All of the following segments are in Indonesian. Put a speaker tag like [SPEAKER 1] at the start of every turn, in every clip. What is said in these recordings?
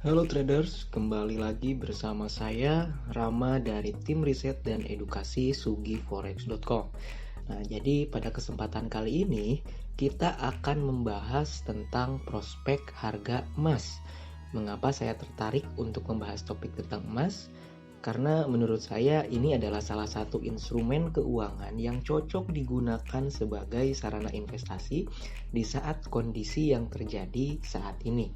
[SPEAKER 1] Halo traders, kembali lagi bersama saya Rama dari tim riset dan edukasi sugiforex.com. Nah, jadi pada kesempatan kali ini kita akan membahas tentang prospek harga emas. Mengapa saya tertarik untuk membahas topik tentang emas? Karena menurut saya ini adalah salah satu instrumen keuangan yang cocok digunakan sebagai sarana investasi di saat kondisi yang terjadi saat ini.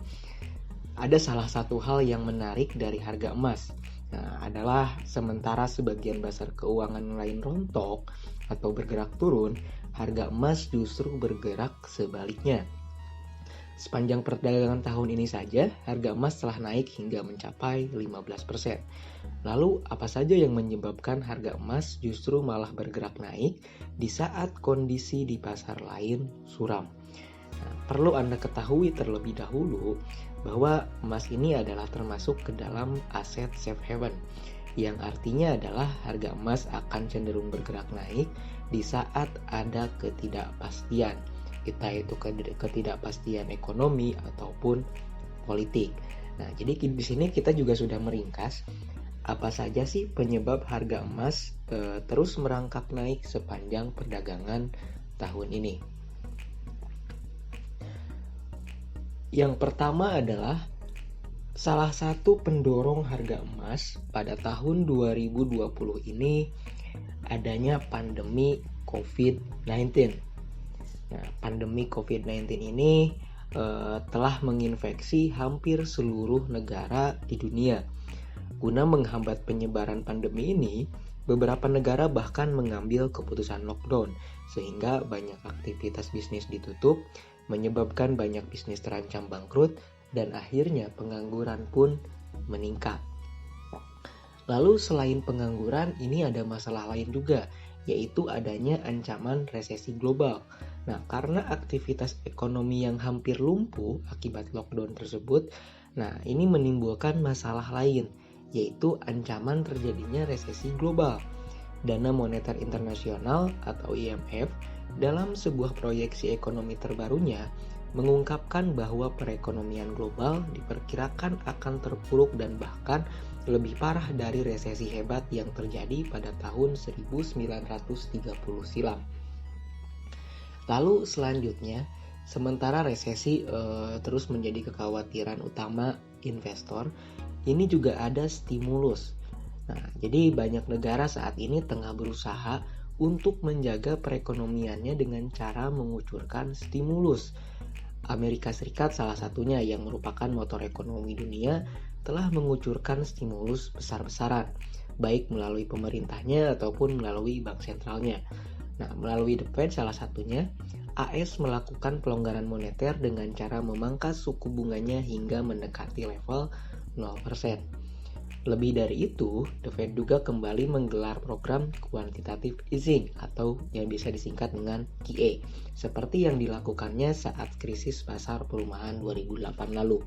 [SPEAKER 1] Ada salah satu hal yang menarik dari harga emas. Adalah sementara sebagian pasar keuangan lain rontok atau bergerak turun, harga emas justru bergerak sebaliknya. Sepanjang perdagangan tahun ini saja, harga emas telah naik hingga mencapai 15%. Lalu, apa saja yang menyebabkan harga emas justru malah bergerak naik di saat kondisi di pasar lain suram? Perlu Anda ketahui terlebih dahulu bahwa emas ini adalah termasuk ke dalam aset safe haven, yang artinya adalah harga emas akan cenderung bergerak naik di saat ada ketidakpastian, entah itu ketidakpastian ekonomi ataupun politik. Nah, jadi di sini kita juga sudah meringkas apa saja sih penyebab harga emas terus merangkak naik sepanjang perdagangan tahun ini. Yang pertama adalah salah satu pendorong harga emas pada tahun 2020 ini adanya pandemi COVID-19. Nah, pandemi COVID-19 ini telah menginfeksi hampir seluruh negara di dunia. Guna menghambat penyebaran pandemi ini, beberapa negara bahkan mengambil keputusan lockdown, sehingga banyak aktivitas bisnis ditutup, menyebabkan banyak bisnis terancam bangkrut, dan akhirnya pengangguran pun meningkat. Lalu selain pengangguran, ini ada masalah lain juga, yaitu adanya ancaman resesi global. Nah, karena aktivitas ekonomi yang hampir lumpuh akibat lockdown tersebut, nah ini menimbulkan masalah lain, yaitu ancaman terjadinya resesi global. Dana Moneter Internasional atau IMF dalam sebuah proyeksi ekonomi terbarunya mengungkapkan bahwa perekonomian global diperkirakan akan terpuruk dan bahkan lebih parah dari resesi hebat yang terjadi pada tahun 1930 silam. Lalu selanjutnya, sementara resesi terus menjadi kekhawatiran utama investor, ini juga ada stimulus. Nah, jadi banyak negara saat ini tengah berusaha untuk menjaga perekonomiannya dengan cara mengucurkan stimulus. Amerika Serikat salah satunya yang merupakan motor ekonomi dunia telah mengucurkan stimulus besar-besaran, baik melalui pemerintahnya ataupun melalui bank sentralnya. Nah, melalui The Fed salah satunya, AS melakukan pelonggaran moneter dengan cara memangkas suku bunganya hingga mendekati level 0%. Lebih dari itu, The Fed juga kembali menggelar program quantitative easing atau yang bisa disingkat dengan QE, seperti yang dilakukannya saat krisis pasar perumahan 2008 lalu.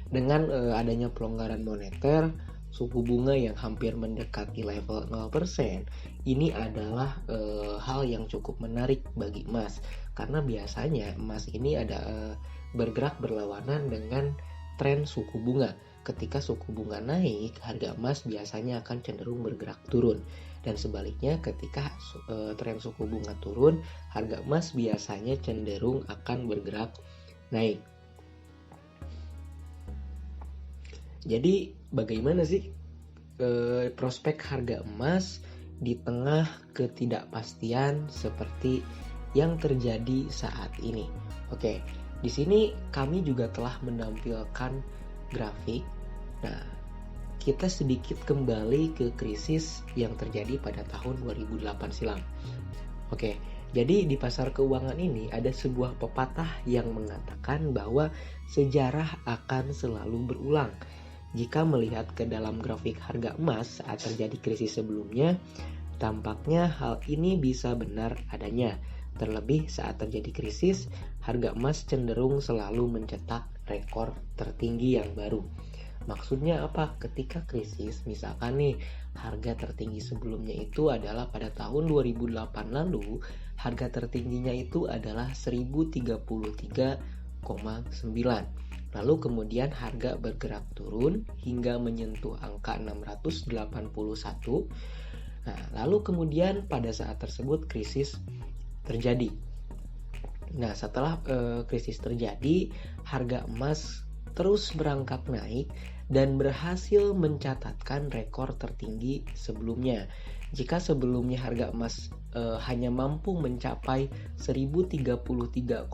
[SPEAKER 1] Dengan adanya pelonggaran moneter, suku bunga yang hampir mendekati level 0%, ini adalah hal yang cukup menarik bagi emas, karena biasanya emas ini ada bergerak berlawanan dengan tren suku bunga. Ketika suku bunga naik, harga emas biasanya akan cenderung bergerak turun. Dan sebaliknya, ketika tren suku bunga turun, harga emas biasanya cenderung akan bergerak naik. Jadi, bagaimana sih prospek harga emas di tengah ketidakpastian seperti yang terjadi saat ini? Oke, di sini kami juga telah menampilkan grafik. Nah, kita sedikit kembali ke krisis yang terjadi pada tahun 2008 silam. Oke, jadi di pasar keuangan ini ada sebuah pepatah yang mengatakan bahwa sejarah akan selalu berulang. Jika melihat ke dalam grafik harga emas saat terjadi krisis sebelumnya, tampaknya hal ini bisa benar adanya. Terlebih saat terjadi krisis, harga emas cenderung selalu mencetak rekor tertinggi yang baru. Maksudnya apa? Ketika krisis, misalkan nih, harga tertinggi sebelumnya itu adalah pada tahun 2008 lalu, harga tertingginya itu adalah 1033,9. Lalu kemudian harga bergerak turun hingga menyentuh angka 681. Nah, lalu kemudian pada saat tersebut krisis terjadi. Nah, setelah krisis terjadi, harga emas terus merangkak naik dan berhasil mencatatkan rekor tertinggi sebelumnya. Jika sebelumnya harga emas hanya mampu mencapai 1033,9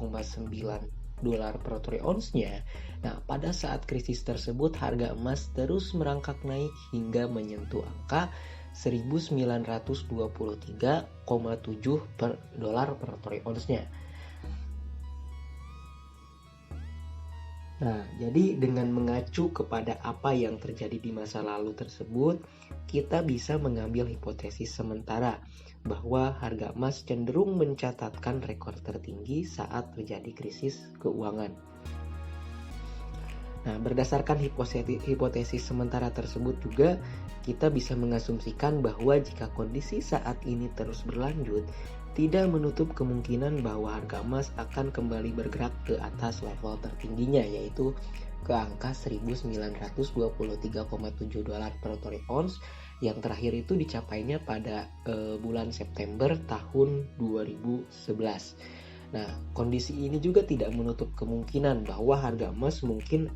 [SPEAKER 1] dolar per troy ounce-nya. Nah, pada saat krisis tersebut harga emas terus merangkak naik hingga menyentuh angka 1923,7 per dolar per troy ounce-nya. Nah, jadi dengan mengacu kepada apa yang terjadi di masa lalu tersebut, kita bisa mengambil hipotesis sementara bahwa harga emas cenderung mencatatkan rekor tertinggi saat terjadi krisis keuangan. Nah, berdasarkan hipotesis sementara tersebut juga, kita bisa mengasumsikan bahwa jika kondisi saat ini terus berlanjut, tidak menutup kemungkinan bahwa harga emas akan kembali bergerak ke atas level tertingginya, yaitu ke angka 1923,7 dolar per troy ounce yang terakhir itu dicapainya pada bulan September tahun 2011. Nah, kondisi ini juga tidak menutup kemungkinan bahwa harga emas mungkin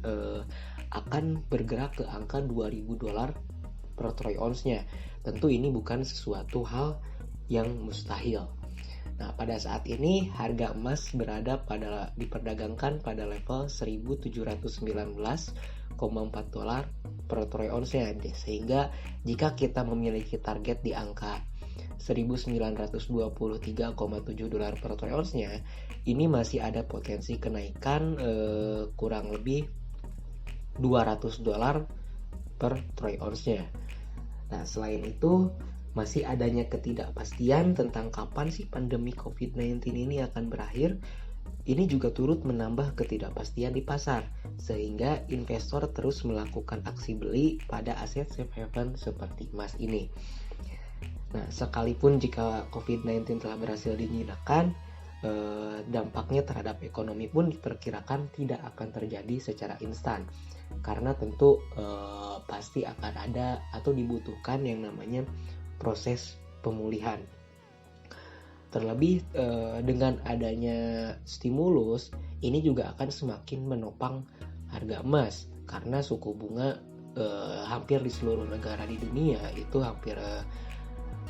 [SPEAKER 1] akan bergerak ke angka 2000 dolar per troy ounce-nya. Tentu ini bukan sesuatu hal yang mustahil. Nah, pada saat ini harga emas diperdagangkan pada level 1719,4 dolar per troy ounce-nya. Sehingga jika kita memiliki target di angka 1923,7 dolar per troy ounce-nya, ini masih ada potensi kenaikan kurang lebih 200 dolar per troy ounce-nya. Nah, selain itu masih adanya ketidakpastian tentang kapan sih pandemi COVID-19 ini akan berakhir. Ini juga turut menambah ketidakpastian di pasar, sehingga investor terus melakukan aksi beli pada aset safe haven seperti emas ini. Nah, sekalipun jika COVID-19 telah berhasil dijinakan, dampaknya terhadap ekonomi pun diperkirakan tidak akan terjadi secara instan, karena tentu pasti akan ada atau dibutuhkan yang namanya proses pemulihan. Terlebih dengan adanya stimulus, ini juga akan semakin menopang harga emas, karena suku bunga hampir di seluruh negara di dunia itu hampir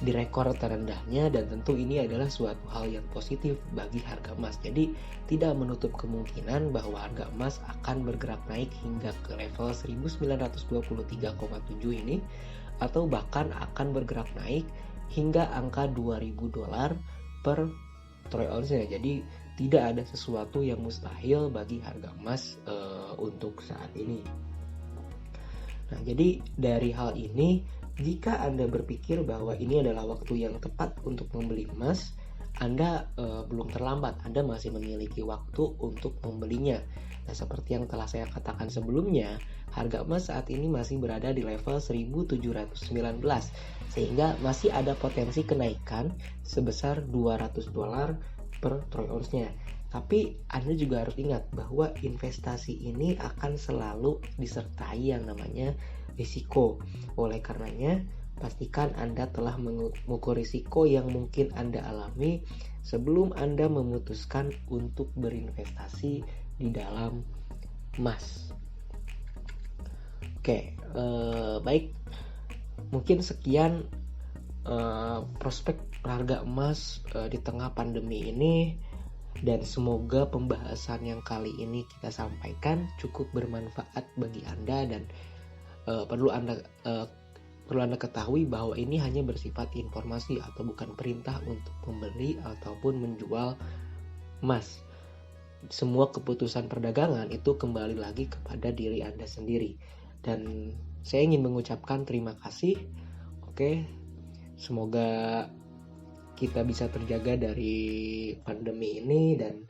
[SPEAKER 1] di rekor terendahnya, dan tentu ini adalah suatu hal yang positif bagi harga emas. Jadi tidak menutup kemungkinan bahwa harga emas akan bergerak naik hingga ke level 1923,7 ini, atau bahkan akan bergerak naik hingga angka 2000 dolar per troy ounce-nya. Jadi tidak ada sesuatu yang mustahil bagi harga emas untuk saat ini. Nah, jadi dari hal ini, jika Anda berpikir bahwa ini adalah waktu yang tepat untuk membeli emas, Anda belum terlambat. Anda masih memiliki waktu untuk membelinya. Nah, seperti yang telah saya katakan sebelumnya, harga emas saat ini masih berada di level 1719, sehingga masih ada potensi kenaikan sebesar 200 dolar per troy ounce-nya. Tapi Anda juga harus ingat bahwa investasi ini akan selalu disertai yang namanya risiko. Oleh karenanya, pastikan Anda telah mengukur risiko yang mungkin Anda alami sebelum Anda memutuskan untuk berinvestasi di dalam emas. Oke, baik. Mungkin sekian prospek harga emas di tengah pandemi ini, dan semoga pembahasan yang kali ini kita sampaikan cukup bermanfaat bagi Anda, dan perlu Anda ketahui bahwa ini hanya bersifat informasi atau bukan perintah untuk membeli ataupun menjual emas. Semua keputusan perdagangan itu kembali lagi kepada diri Anda sendiri. Dan saya ingin mengucapkan terima kasih. Oke, semoga kita bisa terjaga dari pandemi ini, dan